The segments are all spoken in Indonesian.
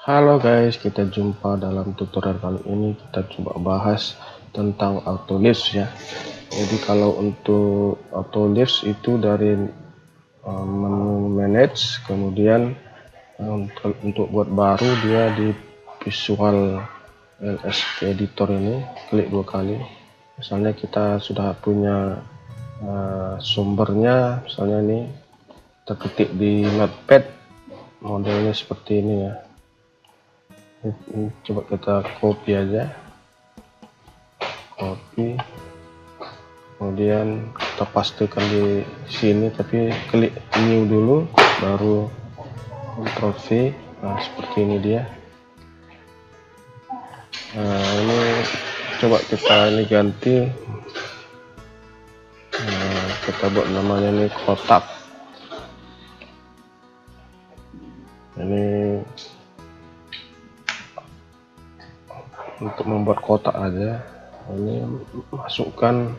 Halo guys, kita jumpa dalam tutorial kali ini. Kita coba bahas tentang auto list ya. Jadi kalau untuk auto list itu dari menu manage, kemudian untuk buat baru dia di visual ls editor ini klik 2 kali. Misalnya kita sudah punya sumbernya, misalnya ini kita ketik di notepad, modelnya seperti ini ya. Coba kita copy aja, kemudian kita pastikan di sini, tapi klik new dulu baru Ctrl V. Nah seperti ini dia. Nah ini coba kita ini ganti, kita buat namanya ini kotak. Ini untuk membuat kotak aja. Ini masukkan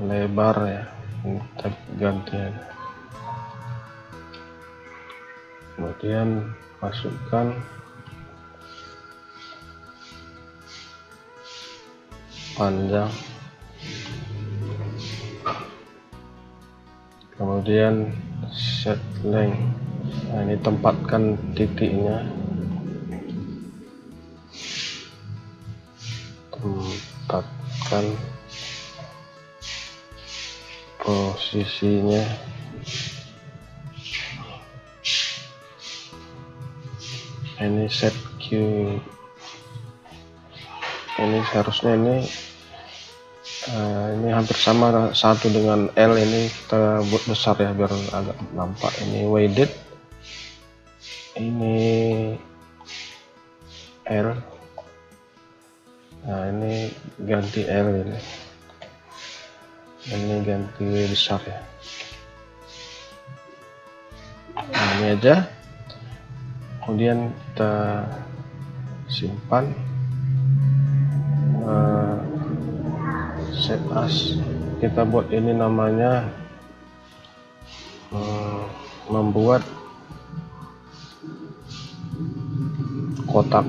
lebar ya, ini kita ganti aja. Kemudian masukkan panjang, kemudian set length. Nah ini tempatkan titiknya, tempatkan posisinya. Ini set Q, ini seharusnya ini hampir sama satu dengan L. Ini kita buat besar ya biar agak nampak. Ini weighted, ini L. Nah ini ganti L, ini ganti besar ya. Nah ini aja, kemudian kita simpan, save as. Kita buat ini namanya membuat kotak,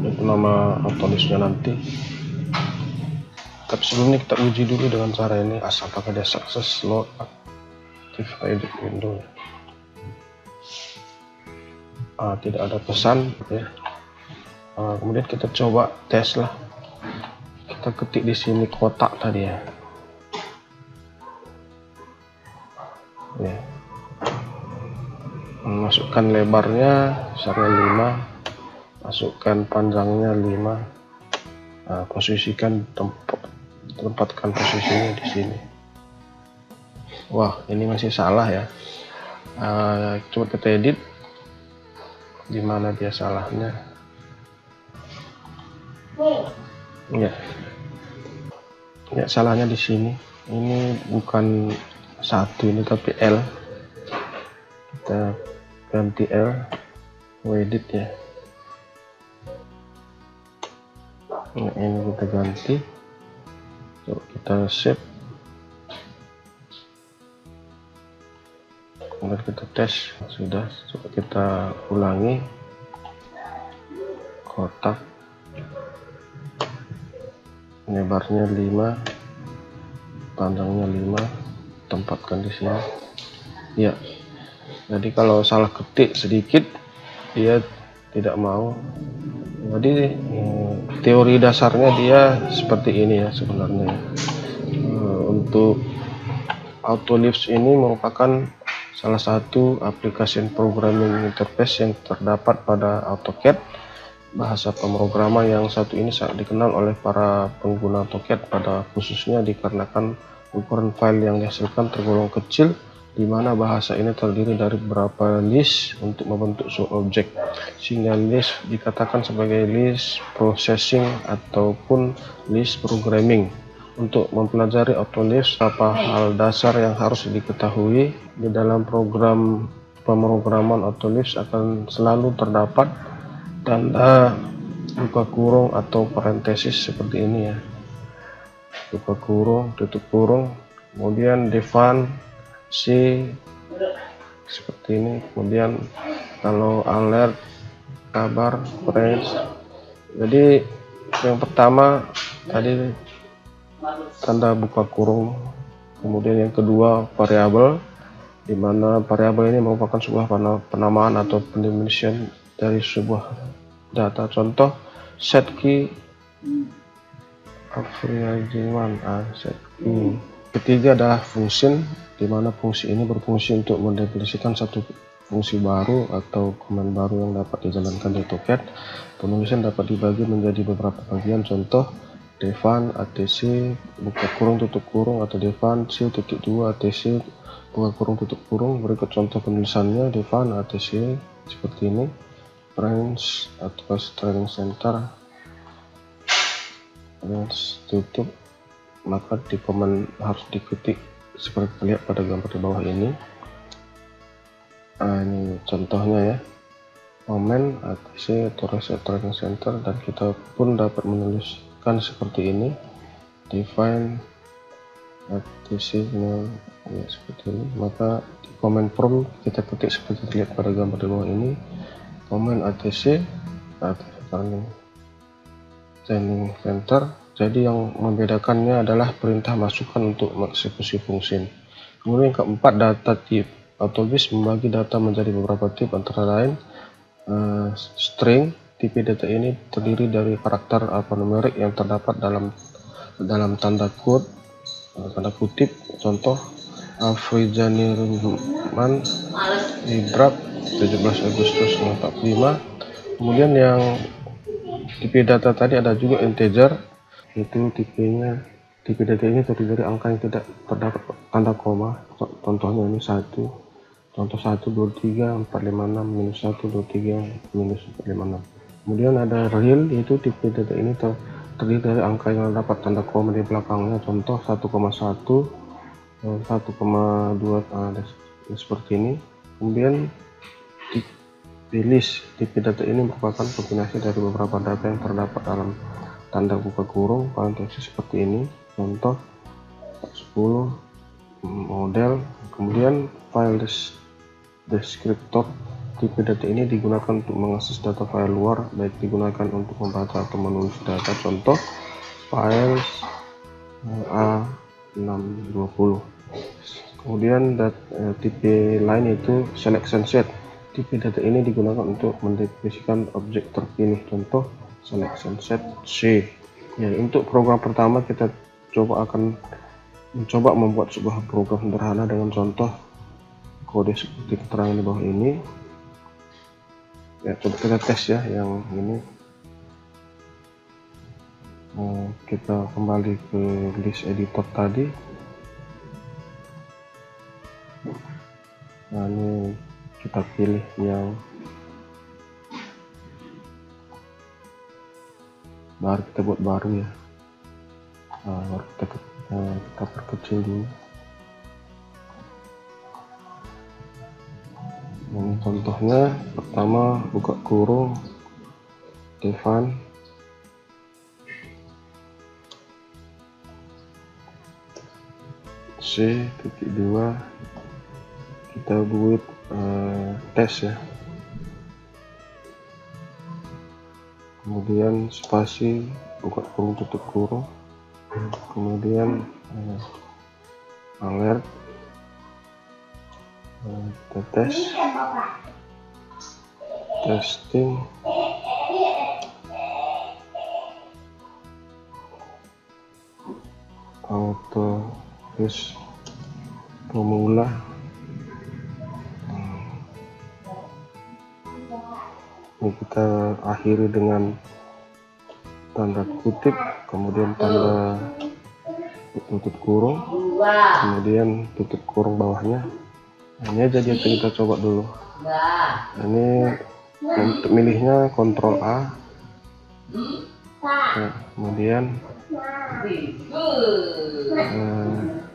itu nama autolistnya nanti. Tapi sebelumnya kita uji dulu dengan cara ini, apakah dia sukses load active edit window. Tidak ada pesan ya. Kemudian kita coba tes lah. Kita ketik di sini kotak tadi ya. Masukkan lebarnya misalnya 5, masukkan panjangnya 5. Posisikan tempatkan posisinya di sini. Wah, ini masih salah ya. Coba kita edit. Di mana dia salahnya? Ya, salahnya di sini. Ini bukan 1 ini tapi L. Kita ganti L, edit ya. Nah, ini kita ganti. Coba kita save. Kemudian kita tes, sudah. Coba kita ulangi, kotak lebarnya 5, panjangnya 5, tempatkan di sini ya. Jadi kalau salah ketik sedikit dia tidak mau. Jadi teori dasarnya dia seperti ini ya sebenarnya. Untuk Autolift ini merupakan salah satu aplikasi programming interface yang terdapat pada AutoCAD, bahasa pemrograman yang satu ini sangat dikenal oleh para pengguna AutoCAD, pada khususnya dikarenakan ukuran file yang dihasilkan tergolong kecil, di mana bahasa ini terdiri dari beberapa list untuk membentuk suatu objek, sehingga list dikatakan sebagai list processing ataupun list programming. Untuk mempelajari Autolift, beberapa hal dasar yang harus diketahui di dalam program pemrograman Autolift akan selalu terdapat tanda buka kurung atau parentesis seperti ini ya, buka kurung, tutup kurung, kemudian define C seperti ini. Kemudian kalau alert, kabar, press. Jadi yang pertama tadi tanda buka kurung, kemudian yang kedua variabel, di mana variabel ini merupakan sebuah penamaan atau pendimension dari sebuah data. Contoh set key, set key. Ketiga adalah function, di mana fungsi ini berfungsi untuk mendefinisikan satu fungsi baru atau command baru yang dapat dijalankan di AutoCAD. Penulisan dapat dibagi menjadi beberapa bagian, contoh define atc buka kurung tutup kurung, atau define c.2 atc buka kurung tutup kurung. Berikut contoh penulisannya: define atc seperti ini, branch atau training center, branch tutup, maka di command harus diketik seperti terlihat pada gambar di bawah ini. Ini contohnya ya, comment atc atau training center, dan kita pun dapat menuliskan seperti ini, define atc ya, seperti ini. Maka di comment prompt kita ketik seperti terlihat pada gambar di bawah ini, comment atc training center. Jadi yang membedakannya adalah perintah masukan untuk mengeksekusi fungsi. Kemudian yang keempat, data type. AutoGIS membagi data menjadi beberapa tipe, antara lain string. Tipe data ini terdiri dari karakter alfanumerik yang terdapat dalam tanda kutip. Contoh Afrizani Ruman Idrab 17 Agustus 1945. Kemudian yang tipe data tadi ada juga integer, itu tipe data ini terdiri dari angka yang tidak terdapat tanda koma. Contohnya ini 1, contoh 1, 23, 456, minus 1, 23, minus 456. Kemudian ada real, yaitu tipe data ini terdiri dari angka yang dapat tanda koma di belakangnya, contoh 1,1, 1,2, seperti ini. Kemudian tipe list, tipe data ini merupakan kombinasi dari beberapa data yang terdapat dalam tanda buka kurung parentesi seperti ini, contoh 10 model. Kemudian file deskriptor, tipe data ini digunakan untuk mengakses data file luar, baik digunakan untuk membaca atau menulis data, contoh file A620. Kemudian tipe lain itu selection set, tipe data ini digunakan untuk mendefinisikan objek terpilih, contoh selection set C. Ya, untuk program pertama kita akan mencoba membuat sebuah program sederhana dengan contoh kode seperti keterangan di bawah ini. Ya, coba kita tes ya yang ini. Kita kembali ke list editor tadi. Nah, ini kita pilih yang baru, kita buat baru ya. Baru kita perkecil dulu. Ini contohnya, pertama buka kurung, define, C.2, kita buat tes ya, kemudian spasi, buka kurung tutup kurung, kemudian alert, kita tes, testing, AutoGIS pemula, ini kita akhiri dengan tanda kutip, kemudian tanda tutup kurung, kemudian tutup kurung bawahnya. Ini aja dia, kita coba dulu. Ini untuk milihnya Ctrl A, nah, kemudian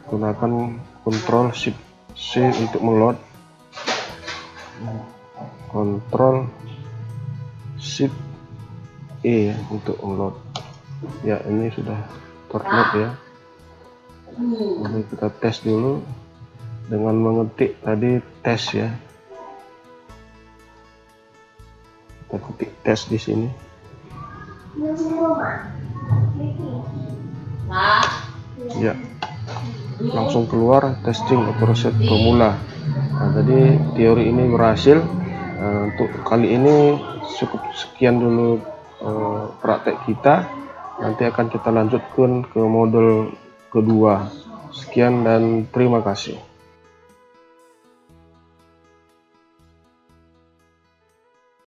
gunakan Ctrl Shift C untuk meload, Ctrl Shift E untuk meload. Ya, ini sudah terload ya. Jadi kita tes dulu. dengan mengetik tadi tes ya. Kita ketik tes di sini. Ya, langsung keluar testing auto reset formula. Nah, jadi teori ini berhasil. Untuk kali ini cukup sekian dulu praktek kita. Nanti akan kita lanjutkan ke modul kedua. Sekian dan terima kasih.